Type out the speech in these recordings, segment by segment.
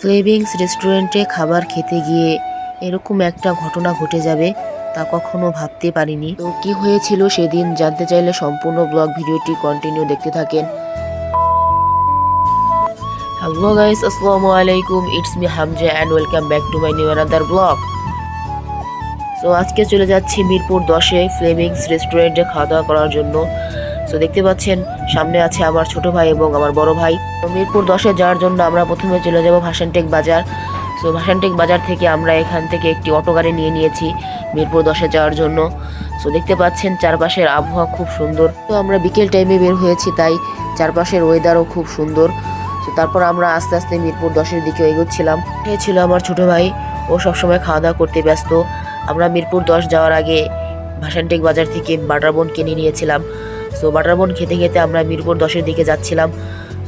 ফ্লেভিংস রেস্টুরেন্টে খাবার খেতে গিয়ে এরকম একটা ঘটনা ঘটে যাবে তা কখনো ভাবতে পারিনি। তো কি হয়েছিল সেদিন জানতে চাইলে সম্পূর্ণ ব্লগ ভিডিওটি কন্টিনিউ দেখতে থাকেন। হ্যালো গাইস, আসসালামু আলাইকুম, it's me Hamza and welcome back to my new another blog. So আজকে চলে যাচ্ছি মিরপুর 10-এ ফ্লেভিংস রেস্টুরেন্টে খাওয়া দাওয়া করার জন্য। সো দেখতে পাচ্ছেন সামনে আছে আমার ছোট ভাই এবং আমার বড় ভাই। তো মিরপুর 10-এ যাওয়ার জন্য আমরা প্রথমে চলে যাব ভাসানটেক বাজার। সো ভাসানটেক বাজার থেকে আমরা এখান থেকে একটি অটো গাড়ি নিয়ে নিয়েছি মিরপুর 10-এ যাওয়ার জন্য। সো দেখতে পাচ্ছেন চারপাশের আবহাওয়া খুব সুন্দর। তো আমরা বিকেল টাইমে বের হয়েছি, তাই চারপাশের ওয়েদারও খুব সুন্দর। তো তারপর আমরা আস্তে আস্তে মিরপুর 10-এর দিকে এগোচ্ছিলাম। এ ছিল আমার ছোট ভাই, ও সবসময় খাওয়া দাওয়া করতে ব্যস্ত। আমরা মিরপুর 10 যাওয়ার আগে ভাসানটেক বাজার থেকে বাটার বোন কিনে নিয়েছিলাম। সো বাটার বোন খেতে খেতে আমরা মিরপুর 10-এর দিকে যাচ্ছিলাম।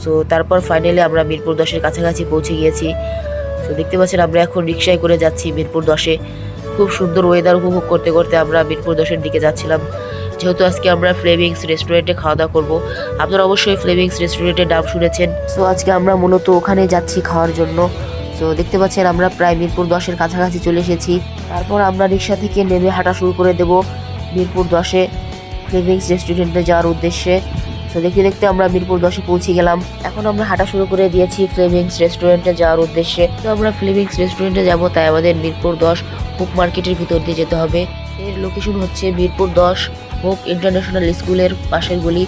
সো তারপর ফাইনালি আমরা মিরপুর 10-এর কাছাকাছি পৌঁছে গিয়েছি। তো দেখতে পাচ্ছেন আমরা এখন রিক্সায় করে যাচ্ছি মিরপুর 10-এ। খুব সুন্দর ওয়েদার উপভোগ করতে করতে আমরা মিরপুর 10-এর দিকে যাচ্ছিলাম। যেহেতু আজকে আমরা ফ্লেভিংস রেস্টুরেন্টে খাওয়া দাওয়া করবো, আপনারা অবশ্যই ফ্লেভিংস রেস্টুরেন্টের নাম শুনেছেন। সো আজকে আমরা মূলত ওখানে যাচ্ছি খাওয়ার জন্য। সো দেখতে পাচ্ছেন আমরা প্রায় মিরপুর 10-এর কাছাকাছি চলে এসেছি। তারপর আমরা রিক্সা থেকে নেমে হাঁটা শুরু করে দেব মিরপুর 10-এ ফ্লেভিংস রেস্টুরেন্টে যাওয়ার উদ্দেশ্যে। তো দেখতে দেখতে আমরা মিরপুর 10-এ পৌঁছে গেলাম। এখন আমরা হাঁটা শুরু করে দিয়েছি ফ্লেভিংস রেস্টুরেন্টে যাওয়ার উদ্দেশ্যে। তো আমরা ফ্লেভিংস রেস্টুরেন্টে যাব, তাই আমাদের মিরপুর 10 হোপ মার্কেটের ভিতর দিয়ে যেতে হবে। এর লোকেশন হচ্ছে মিরপুর 10 হোপ ইন্টারন্যাশনাল স্কুলের পাশের গলি।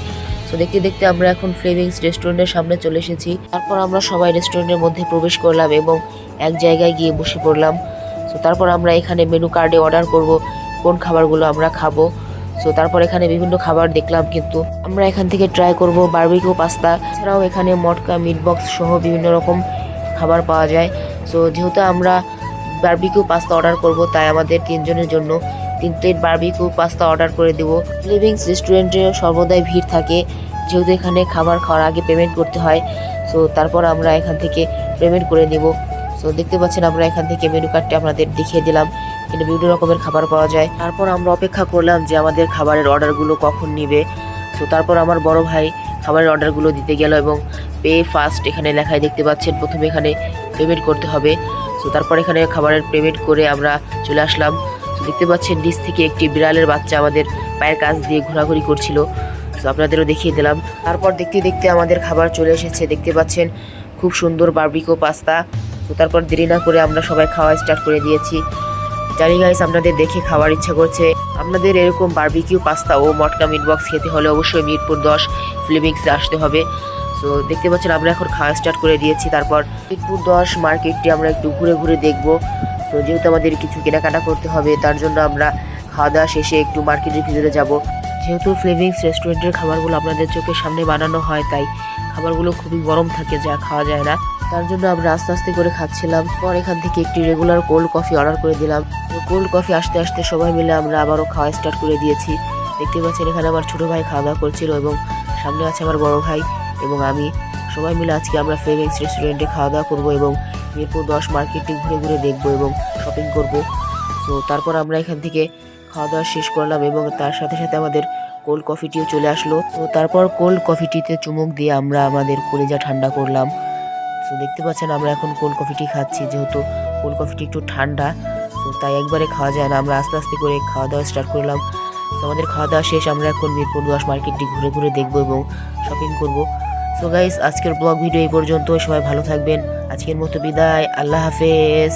তো দেখতে দেখতে আমরা এখন ফ্লেভিংস রেস্টুরেন্টের সামনে চলে এসেছি। তারপর আমরা সবাই রেস্টুরেন্টের মধ্যে প্রবেশ করলাম এবং এক জায়গায় গিয়ে বসে পড়লাম। তো তারপর আমরা এখানে মেনু কার্ডে অর্ডার করব কোন খাবারগুলো আমরা খাবো। সো তারপর এখানে বিভিন্ন খাবার দেখলাম, কিন্তু আমরা এখান থেকে ট্রাই করব বারবিকিউ পাস্তা। এছাড়াও এখানে মটকা, মিট বক্স সহ বিভিন্ন রকম খাবার পাওয়া যায়। সো যেহেতু আমরা বারবিকিউ পাস্তা অর্ডার করব, তাই আমাদের 3 জনের জন্য 3 প্লেট বারবিকিউ পাস্তা অর্ডার করে দেব। ফ্লেভিংস রেস্টুরেন্টে সর্বদাই ভিড় থাকে, যেহেতু এখানে খাবার খাওয়ার আগে পেমেন্ট করতে হয়। সো তারপর আমরা এখান থেকে পেমেন্ট করে নেব। সো দেখতে পাচ্ছেন আমরা এখান থেকে মেনু কার্ডটা আপনাদের দেখিয়ে দিলাম। কিন্তু বিভিন্ন রকমের খাবার পাওয়া যায়। তারপর আমরা অপেক্ষা করলাম যে আমাদের খাবারের অর্ডারগুলো কখন নিবে। সো তারপর আমার বড় ভাই খাবারের অর্ডারগুলো দিতে গেল এবং পে ফার্স্ট এখানে লেখায় দেখতে পাচ্ছেন, প্রথমে এখানে পেমেন্ট করতে হবে। সো তারপর এখানে খাবারের পেমেন্ট করে আমরা চলে আসলাম। তো দেখতে পাচ্ছেন নিচ থেকে একটি বিড়ালের বাচ্চা আমাদের পায়ের কাছ দিয়ে ঘোরাঘুরি করছিল। সো আপনাদেরও দেখিয়ে দিলাম। তারপর দেখতে দেখতে আমাদের খাবার চলে এসেছে। দেখতে পাচ্ছেন খুব সুন্দর বারবিকিউ পাস্তা। তো তারপর দেরি না করে আমরা সবাই খাওয়া স্টার্ট করে দিয়েছি। জানি গাইস আপনাদের দেখে খাওয়ার ইচ্ছা করছে। আপনাদের এরকম বারবিকিউ পাস্তা ও মটকা মিট বক্স খেতে হলে অবশ্যই মিরপুর 10 ফ্লেভিংসে আসতে হবে। সো দেখতে পাচ্ছেন আমরা এখন খাওয়া স্টার্ট করে দিয়েছি। তারপর মিরপুর 10 মার্কেটটি আমরা একটু ঘুরে ঘুরে দেখব। তো যেহেতু আমাদের কিছু কেনাকাটা করতে হবে, তার জন্য আমরা খাওয়া দাওয়া শেষে একটু মার্কেটের ভিতরে যাব। যেহেতু ফ্লেভিংস রেস্টুরেন্টের খাবারগুলো আপনাদের চোখের সামনে বানানো হয়, তাই খাবারগুলো খুবই গরম থাকে, যা খাওয়া যায় না। তার জন্য আমরা আস্তে আস্তে করে খাচ্ছিলাম। পর এখান থেকে একটি রেগুলার কোল্ড কফি অর্ডার করে দিলাম। তো কোল্ড কফি আসতে আসতে সবাই মিলে আমরা আবারও খাওয়া স্টার্ট করে দিয়েছি। দেখতে পাচ্ছেন এখানে আমার ছোট ভাই খাওয়া দাওয়া করছিল এবং সামনে আছে আমার বড় ভাই এবং আমি। সবাই মিলে আজকে আমরা ফ্লেভিংস রেস্টুরেন্টে খাওয়া দাওয়া করবো এবং মিরপুর 10 মার্কেটটি ঘুরে ঘুরে দেখবো এবং শপিং করব। তো তারপর আমরা এখান থেকে খাওয়া দাওয়া শেষ করলাম এবং তার সাথে সাথে আমাদের কোল্ড কফিটিও চলে আসলো। তো তারপর কোল্ড কফিটিতে চুমুক দিয়ে আমরা আমাদের কলিজা ঠান্ডা করলাম। তো দেখতে পাচ্ছেন আমরা এখন কোল্ড কফিটি খাচ্ছি, যেহেতু কোল্ড কফিটি একটু ঠান্ডা, তো তাই একবারে খাওয়া যায় না। আমরা আস্তে আস্তে করে খাওয়া দাওয়া স্টার্ট করলাম। তো আমাদের খাওয়া দাওয়া শেষ, আমরা এখন মিরপুর 10 মার্কেটটি ঘুরে ঘুরে দেখবো এবং শপিং করব। সো গাইস আজকের ব্লগ ভিডিও এই পর্যন্ত। সবাই ভালো থাকবেন। আজকের মতো বিদায়, আল্লাহ হাফেজ।